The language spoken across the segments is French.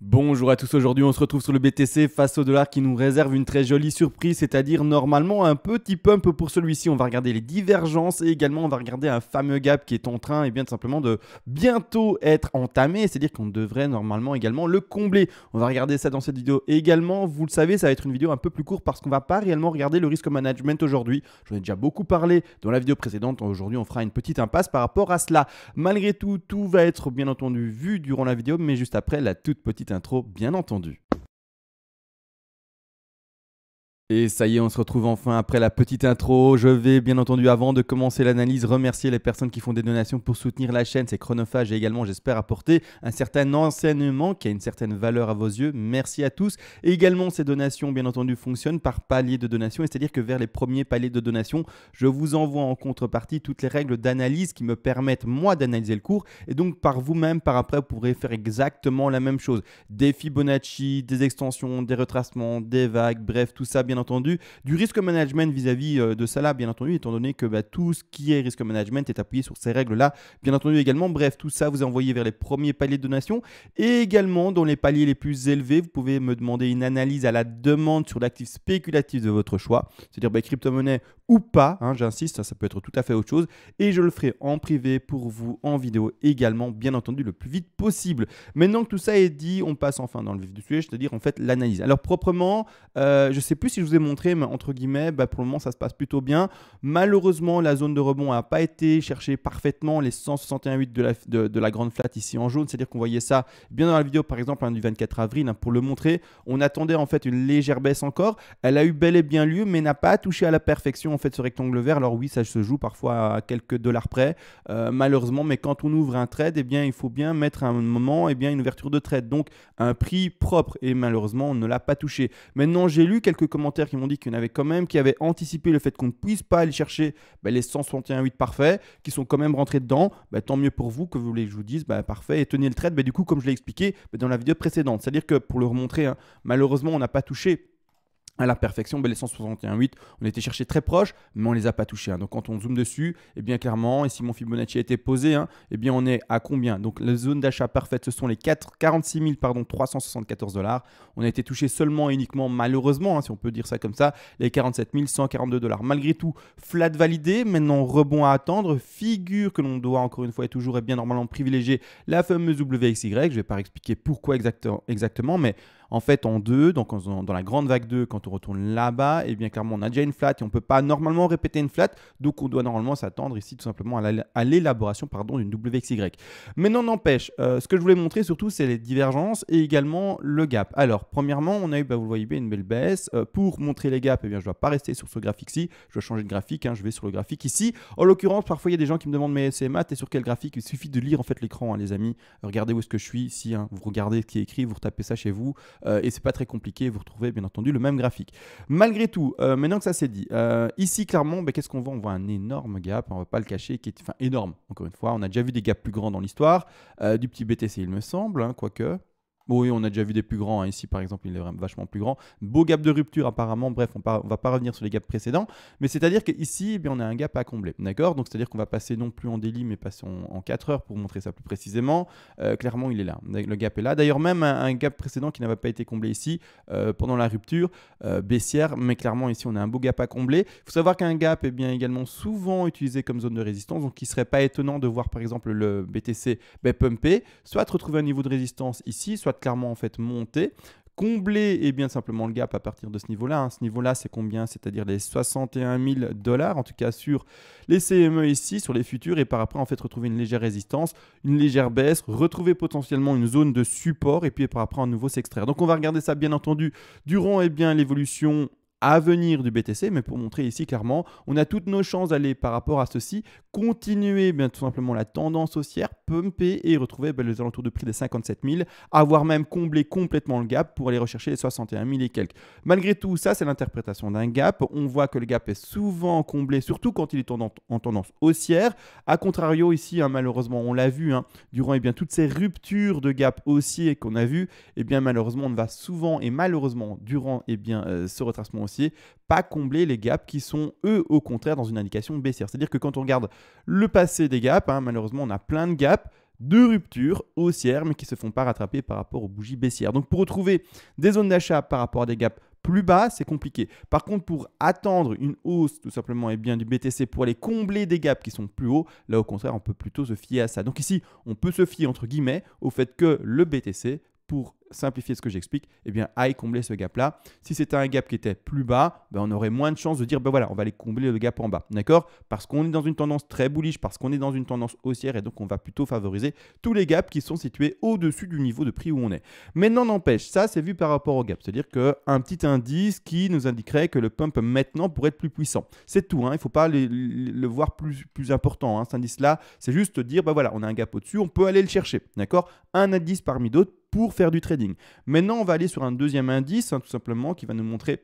Bonjour à tous, aujourd'hui on se retrouve sur le BTC face au dollar qui nous réserve une très jolie surprise, c'est-à-dire normalement un petit pump pour celui-ci. On va regarder les divergences et également on va regarder un fameux gap qui est en train bien simplement de bientôt être entamé, c'est-à-dire qu'on devrait normalement également le combler. On va regarder ça dans cette vidéo et également, vous le savez, ça va être une vidéo un peu plus courte parce qu'on va pas réellement regarder le risque management aujourd'hui. J'en ai déjà beaucoup parlé dans la vidéo précédente, aujourd'hui on fera une petite impasse par rapport à cela. Malgré tout, tout va être bien entendu vu durant la vidéo, mais juste après la toute petite intro, bien entendu. Et ça y est, on se retrouve enfin après la petite intro. Je vais bien entendu, avant de commencer l'analyse, remercier les personnes qui font des donations pour soutenir la chaîne. C'est chronophage et également, j'espère, apporter un certain enseignement qui a une certaine valeur à vos yeux. Merci à tous. Et également, ces donations, bien entendu, fonctionnent par palier de donation. C'est-à-dire que vers les premiers paliers de donation, je vous envoie en contrepartie toutes les règles d'analyse qui me permettent, moi, d'analyser le cours. Et donc, par vous-même, par après, vous pourrez faire exactement la même chose. Des Fibonacci, des extensions, des retracements, des vagues, bref, tout ça, bien entendu, du risque management vis-à-vis de ça là, bien entendu, étant donné que tout ce qui est risque management est appuyé sur ces règles-là, bien entendu également. Bref, tout ça vous est envoyé vers les premiers paliers de donation et également dans les paliers les plus élevés, vous pouvez me demander une analyse à la demande sur l'actif spéculatif de votre choix, c'est-à-dire crypto-monnaie ou pas, j'insiste, ça peut être tout à fait autre chose et je le ferai en privé pour vous en vidéo également, bien entendu, le plus vite possible. Maintenant que tout ça est dit, on passe enfin dans le vif du sujet, c'est-à-dire en fait l'analyse. Alors proprement, je ne sais plus si je vous ai montré, mais entre guillemets, pour le moment ça se passe plutôt bien. Malheureusement, la zone de rebond n'a pas été cherchée parfaitement, les 161,8 de la grande flat ici en jaune, c'est-à-dire qu'on voyait ça bien dans la vidéo par exemple du 24 avril, pour le montrer. On attendait en fait une légère baisse encore, elle a eu bel et bien lieu, mais n'a pas touché à la perfection en fait ce rectangle vert. Alors oui, ça se joue parfois à quelques dollars près, malheureusement, mais quand on ouvre un trade, il faut bien mettre à un moment une ouverture de trade, donc un prix propre, et malheureusement on ne l'a pas touché. Maintenant, j'ai lu quelques commentaires qui m'ont dit qu'il y en avait quand même qui avaient anticipé le fait qu'on ne puisse pas aller chercher les 161,8 parfaits, qui sont quand même rentrés dedans. Tant mieux pour vous, que vous voulez que je vous dise, parfait, et tenez le trade. Du coup, comme je l'ai expliqué dans la vidéo précédente, c'est-à-dire que pour le remontrer, malheureusement on n'a pas touché à la perfection, les 161,8, on était cherché très proche, mais on ne les a pas touchés. Donc quand on zoome dessus, clairement, et si mon Fibonacci a été posé, on est à combien? Donc la zone d'achat parfaite, ce sont les 46 374 $. On a été touché seulement et uniquement, malheureusement, si on peut dire ça comme ça, les 47 142 $. Malgré tout, flat validé, maintenant rebond à attendre, figure que l'on doit encore une fois et toujours et bien normalement privilégier la fameuse WXY. Je ne vais pas expliquer pourquoi exactement, mais en fait en deux, donc dans la grande vague 2, quand on retourne là-bas, clairement on a déjà une flat et on ne peut pas normalement répéter une flat, donc on doit normalement s'attendre ici tout simplement à l'élaboration d'une WXY. Maintenant n'empêche, ce que je voulais montrer surtout c'est les divergences et également le gap. Alors premièrement on a eu, vous le voyez bien, une belle baisse. Pour montrer les gaps, je ne dois pas rester sur ce graphique-ci, je dois changer de graphique, je vais sur le graphique ici. En l'occurrence, parfois il y a des gens qui me demandent mais c'est Matt, t'es sur quel graphique? Il suffit de lire en fait l'écran, les amis. Regardez où est-ce que je suis ici, vous regardez ce qui est écrit, vous retapez ça chez vous. Et c'est pas très compliqué, vous retrouvez bien entendu le même graphique. Malgré tout, maintenant que ça c'est dit, ici clairement, qu'est-ce qu'on voit? On voit un énorme gap, on va pas le cacher, qui est énorme. Encore une fois, on a déjà vu des gaps plus grands dans l'histoire, du petit BTC il me semble, quoique. Oui, on a déjà vu des plus grands. Ici, par exemple, il est vraiment vachement plus grand. Beau gap de rupture, apparemment. Bref, on ne va pas revenir sur les gaps précédents. Mais c'est-à-dire qu'ici, on a un gap à combler. D'accord? Donc, c'est-à-dire qu'on va passer non plus en daily, mais passer en 4 heures pour montrer ça plus précisément. Clairement, il est là. Le gap est là. D'ailleurs, même un gap précédent qui n'avait pas été comblé ici pendant la rupture baissière. Mais clairement, ici, on a un beau gap à combler. Il faut savoir qu'un gap est bien également souvent utilisé comme zone de résistance. Donc, il ne serait pas étonnant de voir, par exemple, le BTC pumper, soit retrouver un niveau de résistance ici, soit clairement en fait monter, combler bien simplement le gap à partir de ce niveau-là. Ce niveau-là, c'est combien? C'est-à-dire les 61 000 $, en tout cas sur les CME ici, sur les futurs, et par après en fait retrouver une légère résistance, une légère baisse, retrouver potentiellement une zone de support, et puis par après à nouveau s'extraire. Donc on va regarder ça bien entendu durant l'évolution à venir du BTC, mais pour montrer ici clairement, on a toutes nos chances d'aller par rapport à ceci, continuer tout simplement la tendance haussière, pumper et retrouver les alentours de prix des 57 000, avoir même comblé complètement le gap pour aller rechercher les 61 000 et quelques. Malgré tout, ça c'est l'interprétation d'un gap. On voit que le gap est souvent comblé, surtout quand il est en tendance haussière. A contrario ici, malheureusement, on l'a vu, durant toutes ces ruptures de gap haussier qu'on a vu, malheureusement on va souvent et malheureusement durant ce retracement haussier, pas combler les gaps qui sont eux au contraire dans une indication baissière. C'est-à-dire que quand on regarde le passé des gaps, malheureusement on a plein de gaps, de rupture haussière, mais qui ne se font pas rattraper par rapport aux bougies baissières. Donc pour retrouver des zones d'achat par rapport à des gaps plus bas, c'est compliqué. Par contre, pour attendre une hausse tout simplement et bien, du BTC pour aller combler des gaps qui sont plus hauts, là au contraire, on peut plutôt se fier à ça. Donc ici, on peut se fier entre guillemets au fait que le BTC, pour simplifier ce que j'explique, eh bien, aille combler ce gap-là. Si c'était un gap qui était plus bas, ben, on aurait moins de chances de dire, ben voilà, on va aller combler le gap en bas. D'accord? Parce qu'on est dans une tendance très bullish, parce qu'on est dans une tendance haussière, et donc on va plutôt favoriser tous les gaps qui sont situés au-dessus du niveau de prix où on est. Mais non, n'empêche, ça, c'est vu par rapport au gap. C'est-à-dire qu'un petit indice qui nous indiquerait que le pump maintenant pourrait être plus puissant. C'est tout, hein. Il ne faut pas le voir plus important, hein. Cet indice-là, c'est juste dire, ben voilà, on a un gap au-dessus, on peut aller le chercher. D'accord? Un indice parmi d'autres pour faire du trading. Maintenant, on va aller sur un deuxième indice, hein, tout simplement, qui va nous montrer,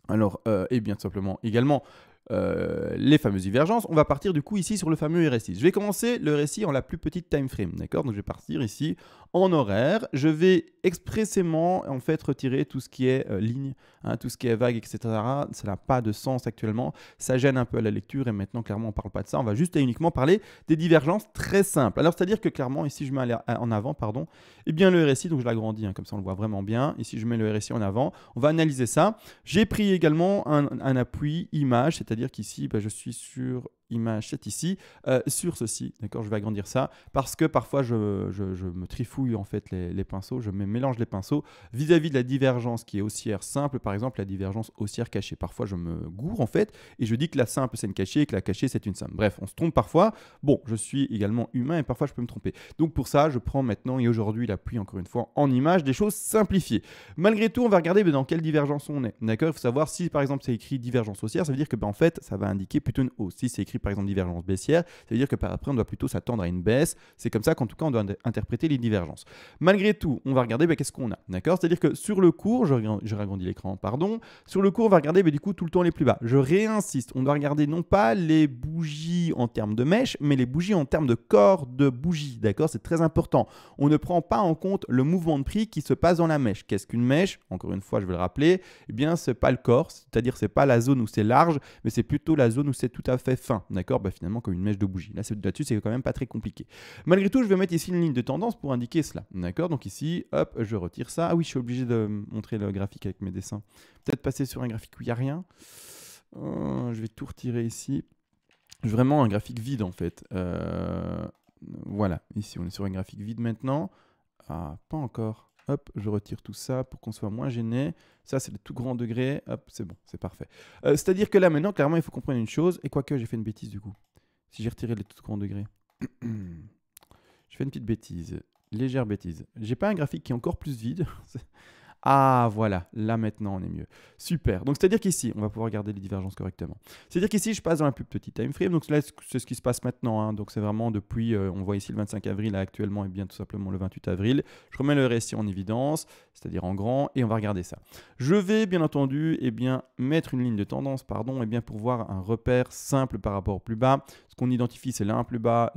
alors, et bien simplement également, les fameuses divergences. On va partir du coup ici sur le fameux RSI. Je vais commencer le RSI en la plus petite time frame, d'accord? Donc je vais partir ici en horaire. Je vais expressément en fait retirer tout ce qui est ligne, hein, tout ce qui est vague, etc. Ça n'a pas de sens actuellement. Ça gêne un peu à la lecture et maintenant clairement on ne parle pas de ça. On va juste et uniquement parler des divergences très simples. Alors c'est-à-dire que clairement ici je mets en avant, pardon, et bien le RSI, donc je l'agrandis, hein, comme ça on le voit vraiment bien. Ici je mets le RSI en avant. On va analyser ça. J'ai pris également un appui image, c'est-à-dire qu'ici, je suis sur image 7 ici, sur ceci, d'accord, je vais agrandir ça, parce que parfois je me trifouille en fait les pinceaux, je mélange les pinceaux vis-à-vis de la divergence qui est haussière simple, par exemple la divergence haussière cachée. Parfois je me gourre en fait, et je dis que la simple c'est une cachée, et que la cachée c'est une simple. Bref, on se trompe parfois, bon, je suis également humain, et parfois je peux me tromper. Donc pour ça, je prends maintenant, et aujourd'hui l'appui encore une fois en image, des choses simplifiées. Malgré tout, on va regarder dans quelle divergence on est, d'accord. Il faut savoir si par exemple c'est écrit divergence haussière, ça veut dire que en fait, ça va indiquer plutôt une hausse. Si c'est écrit par exemple divergence baissière, ça veut dire que par après on doit plutôt s'attendre à une baisse. C'est comme ça qu'en tout cas on doit interpréter les divergences. Malgré tout, on va regarder qu'est-ce qu'on a, d'accord. C'est-à-dire que sur le cours, je ragrandis l'écran, pardon. Sur le cours, on va regarder du coup tout le temps les plus bas. Je réinsiste, on doit regarder non pas les bougies en termes de mèche, mais les bougies en termes de corps de bougie, d'accord. C'est très important. On ne prend pas en compte le mouvement de prix qui se passe dans la mèche. Qu'est-ce qu'une mèche? Encore une fois, je vais le rappeler. Eh bien, c'est pas le corps, c'est-à-dire c'est pas la zone où c'est large, mais c'est plutôt la zone où c'est tout à fait fin, d'accord. Finalement comme une mèche de bougie. Là-dessus, c'est quand même pas très compliqué. Malgré tout, je vais mettre ici une ligne de tendance pour indiquer cela, d'accord. Donc ici, hop, je retire ça. Ah oui, je suis obligé de montrer le graphique avec mes dessins. Peut-être passer sur un graphique où il n'y a rien. Je vais tout retirer ici. Vraiment un graphique vide en fait. Voilà, ici on est sur un graphique vide maintenant. Ah, pas encore. Hop, je retire tout ça pour qu'on soit moins gêné. Ça, c'est le tout grand degré. Hop, c'est bon, c'est parfait. C'est-à-dire que là, maintenant, clairement, il faut comprendre une chose. Et quoique, j'ai fait une bêtise du coup. Si j'ai retiré les tout grands degrés. Je fais une petite bêtise. Légère bêtise. J'ai pas un graphique qui est encore plus vide. Ah voilà, là maintenant on est mieux. Super, donc c'est-à-dire qu'ici, on va pouvoir regarder les divergences correctement. C'est-à-dire qu'ici, je passe dans un plus petit time frame, donc là c'est ce qui se passe maintenant, hein. Donc c'est vraiment depuis, on voit ici le 25 avril, là, actuellement, et bien tout simplement le 28 avril. Je remets le RSI en évidence, c'est-à-dire en grand, et on va regarder ça. Je vais bien entendu mettre une ligne de tendance, pardon, pour voir un repère simple par rapport au plus bas. Ce qu'on identifie, c'est l'un plus bas,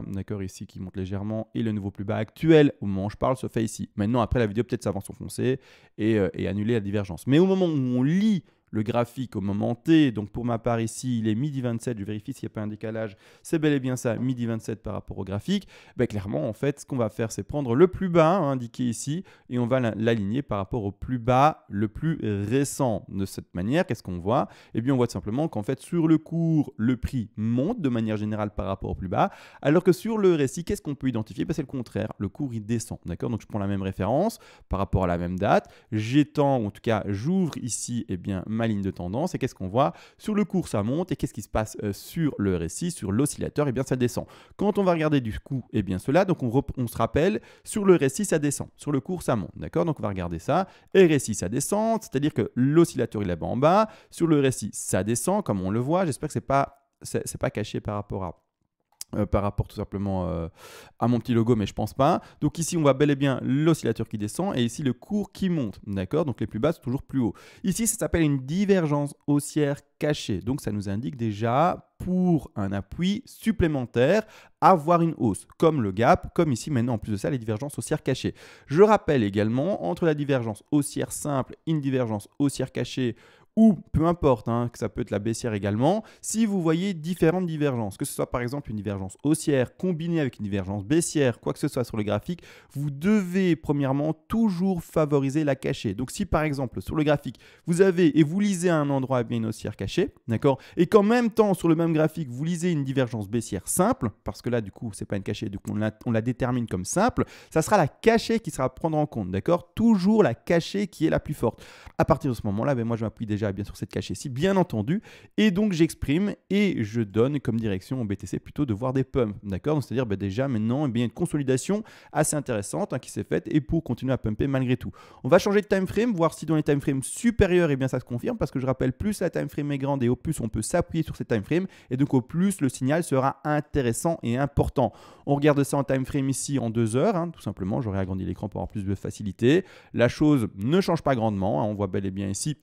d'accord, ici qui monte légèrement, et le nouveau plus bas actuel, au moment où je parle, se fait ici. Maintenant, après la vidéo, peut-être ça va s'enfoncer et annuler la divergence. Mais au moment où on lit le graphique au moment T, donc pour ma part ici, il est midi 27, je vérifie s'il n'y a pas un décalage, c'est bel et bien ça, midi 27 par rapport au graphique. Clairement, en fait, ce qu'on va faire, c'est prendre le plus bas, indiqué ici, et on va l'aligner par rapport au plus bas, le plus récent. De cette manière, qu'est-ce qu'on voit? Eh bien, on voit tout simplement qu'en fait, sur le cours, le prix monte de manière générale par rapport au plus bas, alors que sur le RSI, qu'est-ce qu'on peut identifier? C'est le contraire, le cours, il descend, d'accord? Donc, je prends la même référence par rapport à la même date, j'étends, ou en tout cas, j'ouvre ici, ma ligne de tendance, et qu'est-ce qu'on voit? Sur le cours, ça monte, et qu'est-ce qui se passe sur le RSI, sur l'oscillateur? Eh bien, ça descend. Quand on va regarder du coup, cela, donc on se rappelle, sur le RSI, ça descend, sur le cours, ça monte, d'accord? Donc, on va regarder ça, RSI, ça descend, c'est-à-dire que l'oscillateur, il est là-bas en bas, sur le RSI, ça descend, comme on le voit, j'espère que c'est pas caché par rapport tout simplement à mon petit logo, mais je pense pas. Donc ici, on voit bel et bien l'oscillateur qui descend et ici le cours qui monte, d'accord? Donc les plus bas sont toujours plus hauts. Ici, ça s'appelle une divergence haussière cachée. Donc ça nous indique déjà pour un appui supplémentaire avoir une hausse, comme le gap, comme ici maintenant en plus de ça les divergences haussières cachées. Je rappelle également entre la divergence haussière simple et une divergence haussière cachée ou peu importe, hein, que ça peut être la baissière également, si vous voyez différentes divergences, que ce soit par exemple une divergence haussière combinée avec une divergence baissière, quoi que ce soit sur le graphique, vous devez premièrement toujours favoriser la cachée. Donc si par exemple sur le graphique, vous avez et vous lisez à un endroit bien une haussière cachée, d'accord, et qu'en même temps sur le même graphique, vous lisez une divergence baissière simple, parce que là du coup c'est pas une cachée, donc on la détermine comme simple, ça sera la cachée qui sera à prendre en compte, d'accord, toujours la cachée qui est la plus forte. À partir de ce moment-là, ben moi je m'appuie déjà bien sur cette cachée-ci, bien entendu, et donc j'exprime et je donne comme direction au BTC plutôt de voir des pumps, d'accord, c'est-à-dire ben déjà maintenant bien une consolidation assez intéressante, hein, qui s'est faite et pour continuer à pumper malgré tout. On va changer de time frame, voir si dans les time frames supérieurs, eh bien ça se confirme, parce que je rappelle, plus la time frame est grande et au plus on peut s'appuyer sur cette time frame, et donc au plus le signal sera intéressant et important. On regarde ça en time frame ici en 2 heures, hein, tout simplement, j'aurais agrandi l'écran pour avoir plus de facilité. La chose ne change pas grandement, hein, on voit bel et bien ici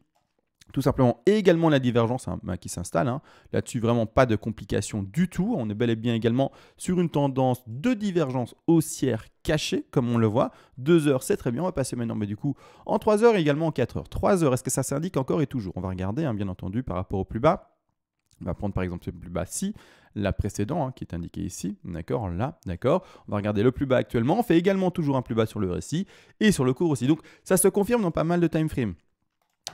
tout simplement, et également la divergence, hein, qui s'installe. Hein. Là-dessus, vraiment pas de complications du tout. On est bel et bien également sur une tendance de divergence haussière cachée, comme on le voit. 2 heures, c'est très bien. On va passer maintenant, mais du coup, en 3 heures et également en 4 heures. 3 heures, est-ce que ça s'indique encore et toujours? On va regarder, hein, bien entendu, par rapport au plus bas. On va prendre par exemple ce plus bas-ci, la précédent, hein, qui est indiqué ici, d'accord, là, d'accord. On va regarder le plus bas actuellement. On fait également toujours un plus bas sur le RSI et sur le cours aussi. Donc, ça se confirme dans pas mal de time frames.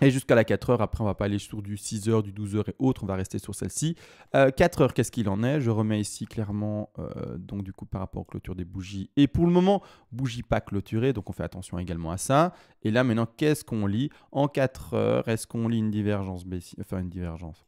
Et jusqu'à la 4 heures, après on va pas aller sur du 6 heures, du 12 heures et autres, on va rester sur celle-ci. 4 heures, qu'est-ce qu'il en est? Je remets ici clairement, donc du coup par rapport aux clôtures des bougies. Et pour le moment, bougie pas clôturée, donc on fait attention également à ça. Et là maintenant, qu'est-ce qu'on lit? En 4 heures, est-ce qu'on lit une divergence baissière, enfin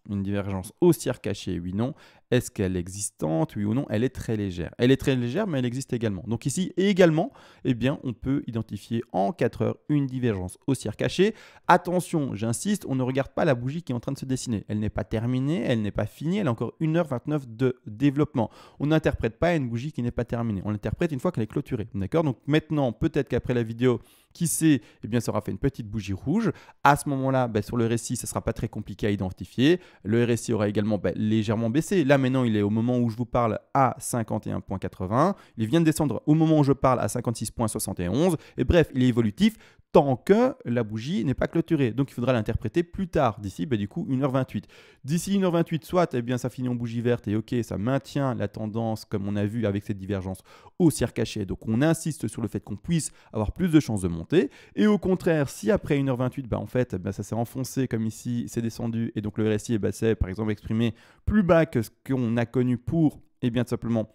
une divergence haussière cachée? Oui, non. Est-ce qu'elle est existante? Oui ou non? Elle est très légère. Elle est très légère, mais elle existe également. Donc ici, également, eh bien, on peut identifier en 4 heures une divergence haussière cachée. Attention, j'insiste, on ne regarde pas la bougie qui est en train de se dessiner. Elle n'est pas terminée, elle n'est pas finie, elle a encore 1h29 de développement. On n'interprète pas une bougie qui n'est pas terminée. On l'interprète une fois qu'elle est clôturée. D'accord? Donc maintenant, peut-être qu'après la vidéo, qui sait, eh bien, ça aura fait une petite bougie rouge. À ce moment-là, ben, sur le RSI, ça ne sera pas très compliqué à identifier. Le RSI aura également légèrement baissé. Là, maintenant, il est au moment où je vous parle à 51,80. Il vient de descendre au moment où je parle à 56,71. Et bref, il est évolutif tant que la bougie n'est pas clôturée. Donc, il faudra l'interpréter plus tard, d'ici, du coup, 1h28. D'ici 1h28, soit eh bien, ça finit en bougie verte et OK, ça maintient la tendance, comme on a vu avec cette divergence haussière cachée. Donc, on insiste sur le fait qu'on puisse avoir plus de chances de monter. Et au contraire, si après 1h28, en fait, ça s'est enfoncé comme ici, c'est descendu, et donc le RSI s'est, par exemple, exprimé plus bas que ce qu'on a connu pour, eh bien, tout simplement,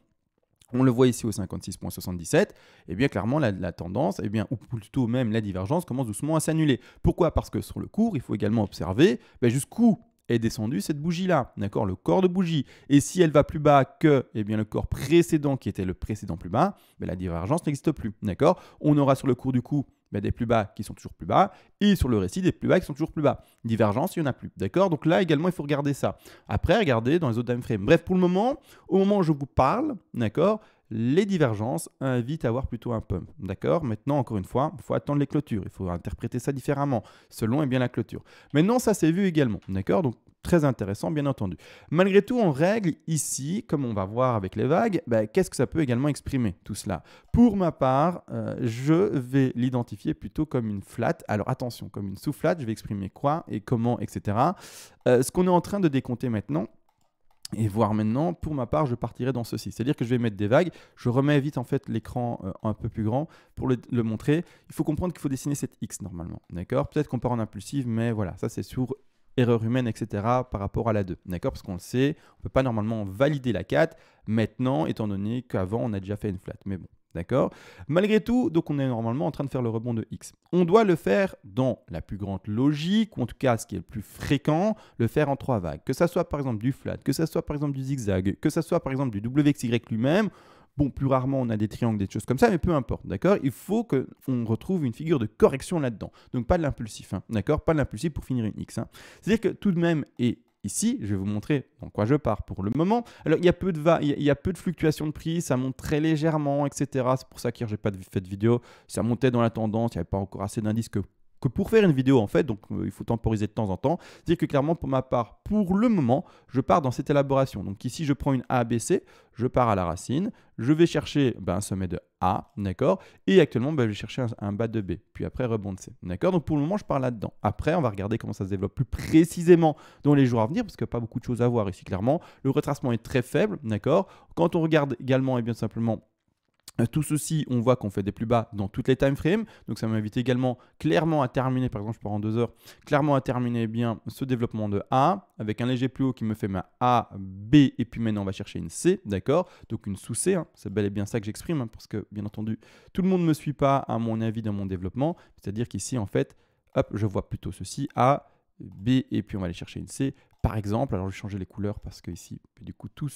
on le voit ici au 56,77, et bien clairement la tendance, eh bien, ou plutôt même la divergence, commence doucement à s'annuler. Pourquoi? Parce que sur le cours, il faut également observer jusqu'où est descendue cette bougie-là, d'accord, le corps de bougie. Et si elle va plus bas que eh bien, le corps précédent qui était le précédent plus bas, la divergence n'existe plus, d'accord. On aura sur le cours du coup des plus bas qui sont toujours plus bas, et sur le récit, des plus bas qui sont toujours plus bas. Divergence, il n'y en a plus, d'accord. Donc là également, il faut regarder ça. Après, regardez dans les autres time frames. Bref, pour le moment, au moment où je vous parle, d'accord, les divergences invitent à avoir plutôt un pump, d'accord. Maintenant, encore une fois, il faut attendre les clôtures, il faut interpréter ça différemment, selon bien la clôture. Maintenant, ça s'est vu également, d'accord. Donc, très intéressant, bien entendu. Malgré tout, on règle ici, comme on va voir avec les vagues, qu'est-ce que ça peut également exprimer, tout cela. Pour ma part, je vais l'identifier plutôt comme une flat. Alors attention, comme une sous-flat, je vais exprimer quoi et comment, etc. Ce qu'on est en train de décompter maintenant, et voir maintenant, pour ma part, je partirai dans ceci. C'est-à-dire que je vais mettre des vagues. Je remets vite en fait l'écran un peu plus grand pour le montrer. Il faut comprendre qu'il faut dessiner cette X normalement. D'accord? Peut-être qu'on part en impulsive, mais voilà, ça c'est sur erreur humaine, etc. par rapport à la 2. D'accord? Parce qu'on le sait, on ne peut pas normalement valider la 4 maintenant, étant donné qu'avant, on a déjà fait une flat. Mais bon. D'accord? Malgré tout, donc on est normalement en train de faire le rebond de X. On doit le faire dans la plus grande logique, ou en tout cas ce qui est le plus fréquent, le faire en 3 vagues. Que ça soit par exemple du flat, que ça soit par exemple du zigzag, que ça soit par exemple du WXY lui-même. Bon, plus rarement on a des triangles, des choses comme ça, mais peu importe, d'accord? Il faut qu'on retrouve une figure de correction là-dedans. Donc pas de l'impulsif, hein, d'accord? Pas de l'impulsif pour finir une X. Hein. C'est-à-dire que tout de même, et ici, je vais vous montrer dans quoi je pars pour le moment. Alors, il y a peu de fluctuations de prix, ça monte très légèrement, etc. C'est pour ça qu'hier, je n'ai pas fait de vidéo. Ça montait dans la tendance, il n'y avait pas encore assez d'indices que que pour faire une vidéo en fait, donc il faut temporiser de temps en temps. C'est-à-dire que clairement pour ma part, pour le moment, je pars dans cette élaboration. Donc ici, je prends une ABC, je pars à la racine, je vais chercher un sommet de A, d'accord, et actuellement, je vais chercher un bas de B, puis après rebond de C, d'accord. Donc pour le moment, je pars là-dedans. Après, on va regarder comment ça se développe plus précisément dans les jours à venir, parce qu'il n'y a pas beaucoup de choses à voir ici, clairement. Le retracement est très faible, d'accord. Quand on regarde également, et bien simplement, tout ceci, on voit qu'on fait des plus bas dans toutes les time frames. Donc ça m'invite également clairement à terminer, par exemple je pars en 2 heures, clairement à terminer bien ce développement de A avec un léger plus haut qui me fait ma A, B et puis maintenant on va chercher une C, d'accord. Donc une sous C, c'est bel et bien ça que j'exprime parce que bien entendu tout le monde ne me suit pas à mon avis dans mon développement. C'est-à-dire qu'ici en fait, hop, je vois plutôt ceci, A, B et puis on va aller chercher une C par exemple. Alors je vais changer les couleurs parce que ici du coup tout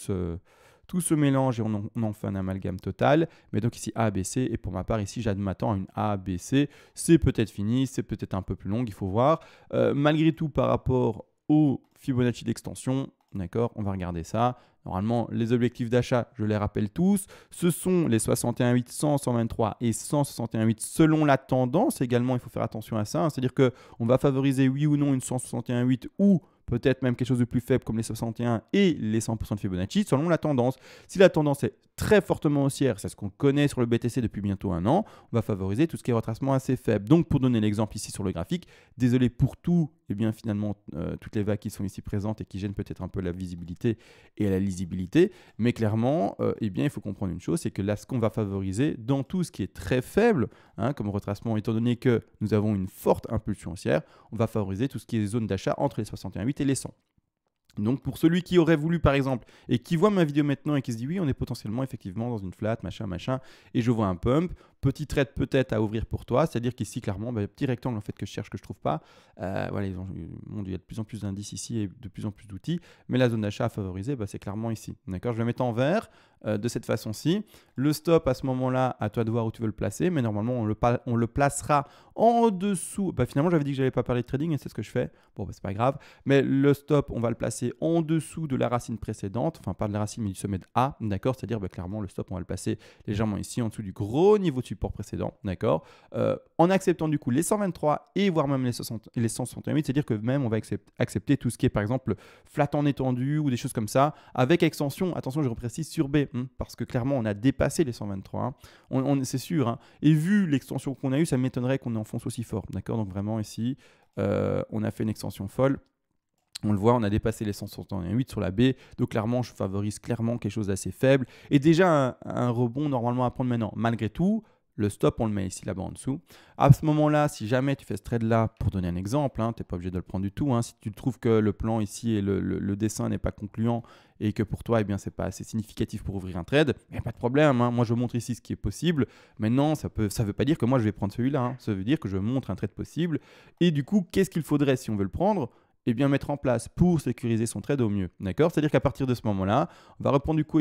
se mélange et on en fait un amalgame total. Mais donc ici A, B, C. Et pour ma part, ici, m'attends à une A, B, C. C'est peut-être fini, c'est peut-être un peu plus long, il faut voir. Malgré tout, par rapport au Fibonacci d'extension, d'accord, on va regarder ça. Normalement, les objectifs d'achat, je les rappelle tous, ce sont les 61,8, 100, 123 et 161,8 selon la tendance. Également, il faut faire attention à ça. C'est-à-dire qu'on va favoriser oui ou non une 161,8 ou peut-être même quelque chose de plus faible comme les 61 et les 100% de Fibonacci selon la tendance. Si la tendance est très fortement haussière, c'est ce qu'on connaît sur le BTC depuis bientôt 1 an, on va favoriser tout ce qui est retracement assez faible. Donc pour donner l'exemple ici sur le graphique, désolé pour tout, et bien finalement toutes les vagues qui sont ici présentes et qui gênent peut-être un peu la visibilité et la lisibilité, mais clairement, bien, il faut comprendre une chose, c'est que là ce qu'on va favoriser dans tout ce qui est très faible, comme retracement, étant donné que nous avons une forte impulsion haussière, on va favoriser tout ce qui est zone d'achat entre les 61,8 et les 100. Donc pour celui qui aurait voulu par exemple et qui voit ma vidéo maintenant et qui se dit oui on est potentiellement effectivement dans une flat machin et je vois un pump, petit trade peut-être à ouvrir pour toi, c'est-à-dire qu'ici clairement petit rectangle en fait que je cherche que je trouve pas, voilà, il y a de plus en plus d'indices ici et de plus en plus d'outils, mais la zone d'achat à favoriser c'est clairement ici, d'accord. Je vais mettre en vert de cette façon-ci, le stop à ce moment-là à toi de voir où tu veux le placer, mais normalement on le placera en dessous, finalement j'avais dit que j'allais pas parler de trading et c'est ce que je fais, bon c'est pas grave, mais le stop on va le placer en dessous de la racine précédente, enfin pas de la racine mais du sommet de A, d'accord, c'est-à-dire clairement le stop on va le placer légèrement ici en dessous du gros niveau de support précédent, d'accord, en acceptant du coup les 123 et voire même les 168, c'est-à-dire que même on va accepter tout ce qui est par exemple flat en étendue ou des choses comme ça, avec extension, attention je reprécise sur B, parce que clairement on a dépassé les 123, c'est sûr, et vu l'extension qu'on a eue, ça m'étonnerait qu'on enfonce aussi fort, d'accord, donc vraiment ici on a fait une extension folle. On le voit, on a dépassé les 168 sur la B. Donc clairement, je favorise clairement quelque chose d'assez faible. Et déjà, un rebond normalement à prendre maintenant. Malgré tout, le stop, on le met ici, là-bas en dessous. À ce moment-là, si jamais tu fais ce trade-là, pour donner un exemple, tu n'es pas obligé de le prendre du tout. Si tu trouves que le plan ici et le dessin n'est pas concluant et que pour toi, ce n'est pas assez significatif pour ouvrir un trade, il n'y a pas de problème. Moi, je montre ici ce qui est possible. Maintenant, ça ne veut pas dire que moi, je vais prendre celui-là. Ça veut dire que je montre un trade possible. Et du coup, qu'est-ce qu'il faudrait si on veut le prendre ? Mettre en place pour sécuriser son trade au mieux. D'accord ? C'est-à-dire qu'à partir de ce moment-là, on va reprendre du coup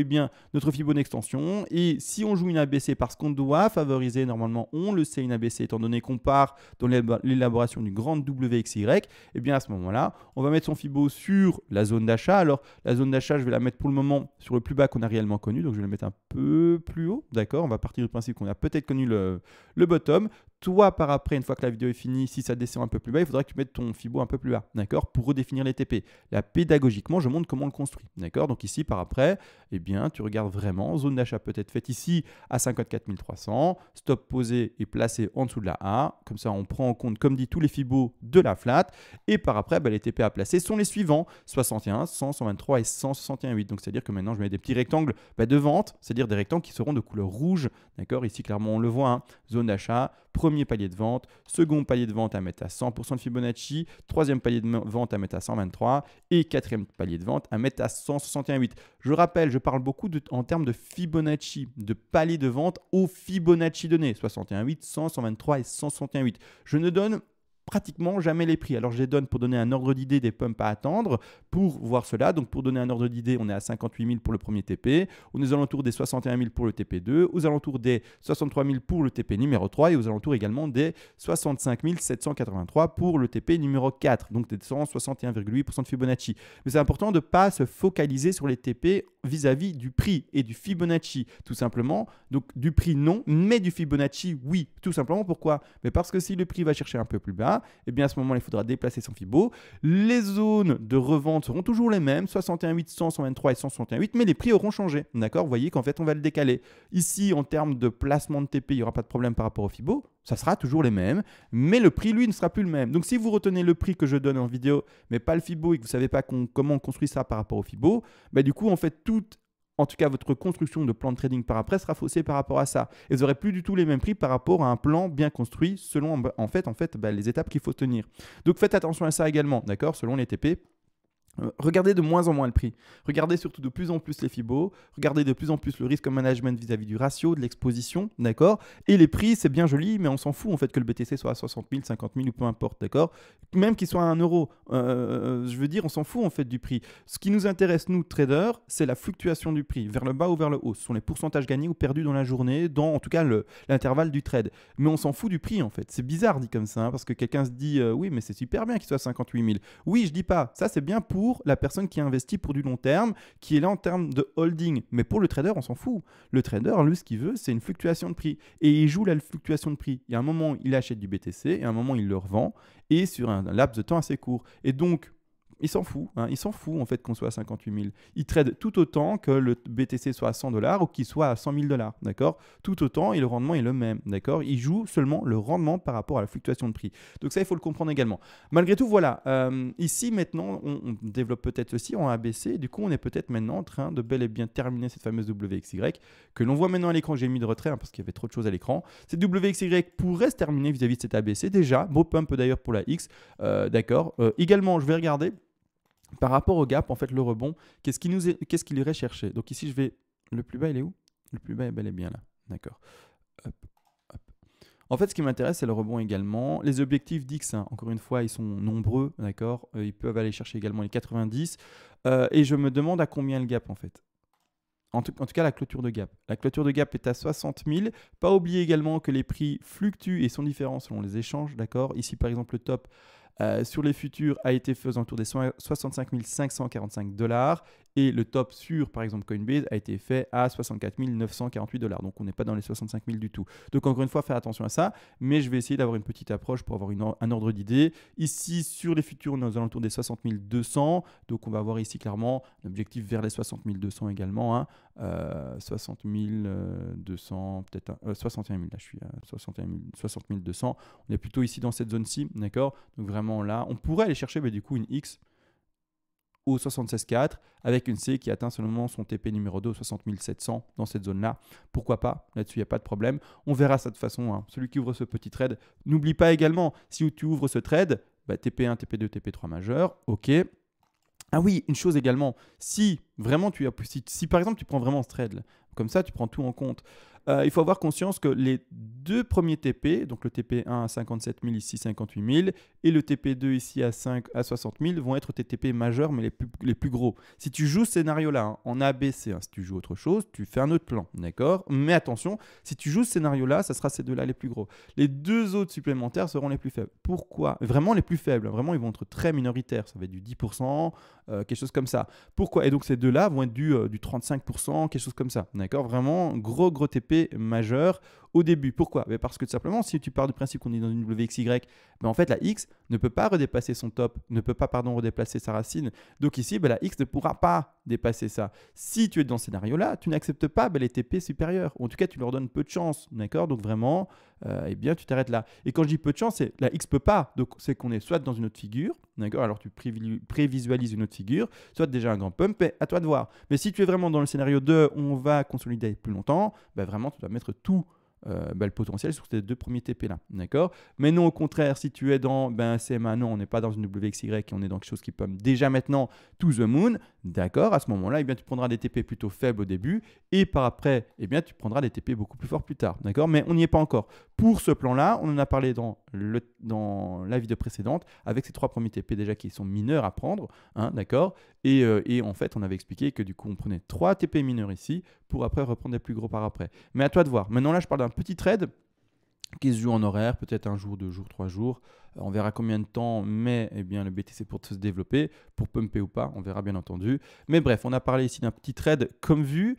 notre Fibonacci extension. Et si on joue une ABC parce qu'on doit favoriser, normalement, on le sait, une ABC, étant donné qu'on part dans l'élaboration d'une grande WXY, à ce moment-là, on va mettre son Fibo sur la zone d'achat. Alors, la zone d'achat, je vais la mettre pour le moment sur le plus bas qu'on a réellement connu. Donc, je vais la mettre un peu plus haut. D'accord ? On va partir du principe qu'on a peut-être connu le bottom. Toi, par après, une fois que la vidéo est finie, si ça descend un peu plus bas, il faudra que tu mettes ton Fibo un peu plus bas, d'accord, pour redéfinir les TP. Là, pédagogiquement, je montre comment on le construit, d'accord. Donc ici, par après, tu regardes vraiment, zone d'achat peut-être faite ici à 54 300, stop posé et placé en dessous de la A. Comme ça, on prend en compte, comme dit, tous les Fibos de la flat. Et par après, les TP à placer sont les suivants, 61, 100, 123 et 161,8. Donc, c'est-à-dire que maintenant, je mets des petits rectangles de vente, c'est-à-dire des rectangles qui seront de couleur rouge, d'accord. Ici, clairement, on le voit, zone d'achat, premier palier de vente, second palier de vente à mettre à 100% de Fibonacci, troisième palier de vente à mettre à 123 et quatrième palier de vente à mettre à 161,8. Je rappelle, je parle beaucoup en termes de Fibonacci, de palier de vente au Fibonacci donné, 61,8, 100, 123 et 161,8. Je ne donne pratiquement jamais les prix. Alors je les donne pour donner un ordre d'idée des pumps à attendre pour voir cela. Donc pour donner un ordre d'idée, on est à 58 000 pour le premier TP, on est aux alentours des 61 000 pour le TP2, aux alentours des 63 000 pour le TP numéro 3 et aux alentours également des 65 783 pour le TP numéro 4, donc des 161,8% de Fibonacci. Mais c'est important de ne pas se focaliser sur les TP vis-à-vis du prix et du Fibonacci, tout simplement. Donc du prix non, mais du Fibonacci oui, tout simplement. Pourquoi ? Mais parce que si le prix va chercher un peu plus bas, là, et bien à ce moment il faudra déplacer son Fibo. Les zones de revente seront toujours les mêmes, 61 800, 123 et 161,8, mais les prix auront changé. D'accord? Vous voyez qu'en fait, on va le décaler. Ici, en termes de placement de TP, il n'y aura pas de problème par rapport au Fibo. Ça sera toujours les mêmes, mais le prix, lui, ne sera plus le même. Donc, si vous retenez le prix que je donne en vidéo, mais pas le Fibo et que vous ne savez pas comment on construit ça par rapport au Fibo, bah, du coup, en fait, en tout cas, votre construction de plan de trading par après sera faussée par rapport à ça. Et vous n'aurez plus du tout les mêmes prix par rapport à un plan bien construit selon en fait, les étapes qu'il faut tenir. Donc, faites attention à ça également, d'accord, selon les TP. Regardez de moins en moins le prix. Regardez surtout de plus en plus les Fibos. Regardez de plus en plus le risque management vis-à-vis du ratio, de l'exposition, d'accord? Et les prix, c'est bien joli, mais on s'en fout en fait que le BTC soit à 60 000, 50 000 ou peu importe, d'accord? Même qu'il soit à 1 euro. Je veux dire, on s'en fout en fait du prix. Ce qui nous intéresse, nous, traders, c'est la fluctuation du prix, vers le bas ou vers le haut. Ce sont les pourcentages gagnés ou perdus dans la journée, dans en tout cas l'intervalle du trade. Mais on s'en fout du prix en fait. C'est bizarre dit comme ça, hein, parce que quelqu'un se dit oui, mais c'est super bien qu'il soit à 58 000. Oui, je dis pas. Ça, c'est bien pour la personne qui investit pour du long terme, qui est là en termes de holding. Mais pour le trader, on s'en fout. Le trader, lui, ce qu'il veut, c'est une fluctuation de prix. Et il joue la fluctuation de prix. Il y a un moment, il achète du BTC, et à un moment, il le revend, et sur un laps de temps assez court. Et donc, il s'en fout, hein. Il s'en fout en fait qu'on soit à 58 000. Il trade tout autant que le BTC soit à 100 $, ou qu'il soit à 100 000 $, d'accord? Tout autant et le rendement est le même, d'accord? Il joue seulement le rendement par rapport à la fluctuation de prix. Donc ça, il faut le comprendre également. Malgré tout, voilà, ici maintenant, on développe peut-être ceci en ABC. Du coup, on est peut-être maintenant en train de bel et bien terminer cette fameuse WXY que l'on voit maintenant à l'écran. J'ai mis de retrait hein, parce qu'il y avait trop de choses à l'écran. Cette WXY pourrait se terminer vis-à-vis de cette ABC déjà. Beau pump d'ailleurs pour la X, d'accord? Également, je vais regarder. Par rapport au gap, en fait, le rebond, qu'est-ce qu'il irait chercher? Donc ici, je vais... Le plus bas, il est où? Le plus bas, il est bien là. D'accord. Hop, hop. En fait, ce qui m'intéresse, c'est le rebond également. Les objectifs d'X, hein, encore une fois, ils sont nombreux. D'accord. Ils peuvent aller chercher également les 90. Et je me demande à combien le gap, en fait. En tout cas, la clôture de gap. La clôture de gap est à 60 000. Pas oublier également que les prix fluctuent et sont différents selon les échanges. D'accord. Ici, par exemple, le top... sur les futurs a été fait aux alentours des 65 545 $ et le top sur par exemple Coinbase a été fait à 64 948 $. Donc on n'est pas dans les 65 000 du tout. Donc encore une fois, faire attention à ça, mais je vais essayer d'avoir une petite approche pour avoir un ordre d'idée. Ici sur les futurs, on est aux alentours des 60 200. Donc on va avoir ici clairement l'objectif vers les 60 200 également. Hein. 60 200, peut-être 61 000, là je suis à 60 200. On est plutôt ici dans cette zone-ci, d'accord? Donc vraiment là, on pourrait aller chercher du coup une X au 76,4 avec une C qui atteint seulement son TP numéro 2 au 60 700 dans cette zone-là. Pourquoi pas? Là-dessus, il n'y a pas de problème. On verra ça de toute façon. Hein. Celui qui ouvre ce petit trade, n'oublie pas également, si tu ouvres ce trade, TP1, TP2, TP3 majeur, ok. Ah oui, une chose également, si vraiment si par exemple tu prends vraiment ce trade, comme ça tu prends tout en compte, il faut avoir conscience que les deux premiers TP, donc le TP1 à 57 000, ici 58 000, et le TP2 ici à 60 000, vont être tes TP majeurs, mais les plus gros. Si tu joues ce scénario-là hein, en ABC, hein, si tu joues autre chose, tu fais un autre plan, d'accord? Mais attention, si tu joues ce scénario-là, ça sera ces deux-là les plus gros. Les deux autres supplémentaires seront les plus faibles. Pourquoi? Vraiment les plus faibles, vraiment ils vont être très minoritaires, ça va être du 10%, quelque chose comme ça. Pourquoi? Et donc ces deux-là vont être du 35%, quelque chose comme ça, d'accord? Vraiment gros TP majeur au début. Pourquoi? Parce que tout simplement, si tu pars du principe qu'on est dans une WXY, en fait la X ne peut pas redépasser son top, ne peut pas redéplacer sa racine. Donc ici, la X ne pourra pas dépasser ça. Si tu es dans ce scénario-là, tu n'acceptes pas les TP supérieurs. En tout cas, tu leur donnes peu de chance. D'accord? Donc vraiment, tu t'arrêtes là. Et quand je dis peu de chance, c'est la X peut pas. Donc c'est qu'on est soit dans une autre figure, d'accord? Alors tu prévisualises une autre figure, soit déjà un grand pump, et à toi de voir. Mais si tu es vraiment dans le scénario 2, on va consolider plus longtemps, vraiment tu dois mettre tout le potentiel sur ces deux premiers TP là, d'accord? Mais non, au contraire, si tu es dans CMA, non, on n'est pas dans une WXY, on est dans quelque chose qui peut déjà maintenant to the moon, d'accord? À ce moment-là, tu prendras des TP plutôt faibles au début et par après, tu prendras des TP beaucoup plus forts plus tard, d'accord? Mais on n'y est pas encore. Pour ce plan-là, on en a parlé dans la vidéo précédente avec ces trois premiers TP déjà qui sont mineurs à prendre, hein, d'accord? Et en fait, on avait expliqué que du coup, on prenait 3 TP mineurs ici pour après reprendre des plus gros par après. Mais à toi de voir. Maintenant, là, je parle d'un petit trade qui se joue en horaire, peut-être un jour, 2 jours, 3 jours. On verra combien de temps met le BTC pour se développer, pour pumper ou pas, on verra bien entendu. Mais bref, on a parlé ici d'un petit trade comme vu,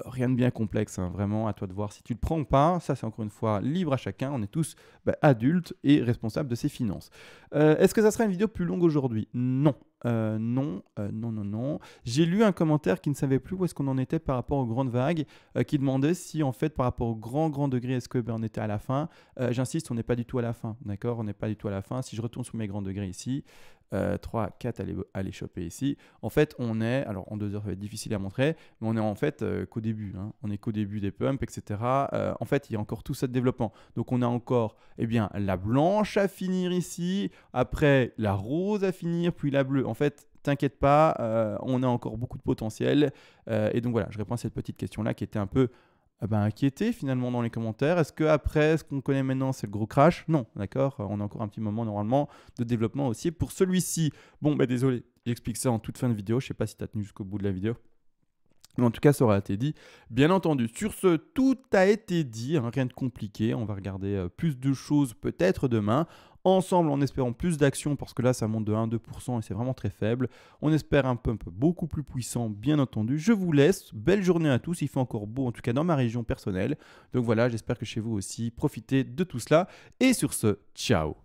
rien de bien complexe, hein, vraiment à toi de voir si tu le prends ou pas. Ça c'est encore une fois libre à chacun, on est tous adultes et responsables de ses finances. Est-ce que ça sera une vidéo plus longue aujourd'hui? Non. Non. J'ai lu un commentaire qui ne savait plus où est-ce qu'on en était par rapport aux grandes vagues, qui demandait si en fait par rapport au grand degré, est-ce que on était à la fin. J'insiste, on n'est pas du tout à la fin, d'accord? On n'est pas du tout à la fin. Si je retourne sur mes grands degrés ici, 3, 4, allez choper ici. En fait, on est, alors en 2 heures, ça va être difficile à montrer, mais on est en fait qu'au début. Hein. On est qu'au début des pumps, etc. En fait, il y a encore tout ça de développement. Donc, on a encore la blanche à finir ici, après la rose à finir, puis la bleue. En fait, t'inquiète pas, on a encore beaucoup de potentiel. Et donc voilà, je réponds à cette petite question-là qui était un peu inquiété finalement dans les commentaires. Est-ce qu'après, ce qu'on connaît maintenant, c'est le gros crash? Non, d'accord. On a encore un petit moment normalement de développement aussi pour celui-ci. Bon, désolé, j'explique ça en toute fin de vidéo. Je ne sais pas si tu as tenu jusqu'au bout de la vidéo. Mais en tout cas, ça aura été dit, bien entendu. Sur ce, tout a été dit, hein, rien de compliqué. On va regarder plus de choses peut-être demain. Ensemble, en espérant plus d'actions, parce que là, ça monte de 1-2% et c'est vraiment très faible. On espère un pump beaucoup plus puissant, bien entendu. Je vous laisse. Belle journée à tous. Il fait encore beau, en tout cas dans ma région personnelle. Donc voilà, j'espère que chez vous aussi, profitez de tout cela. Et sur ce, ciao!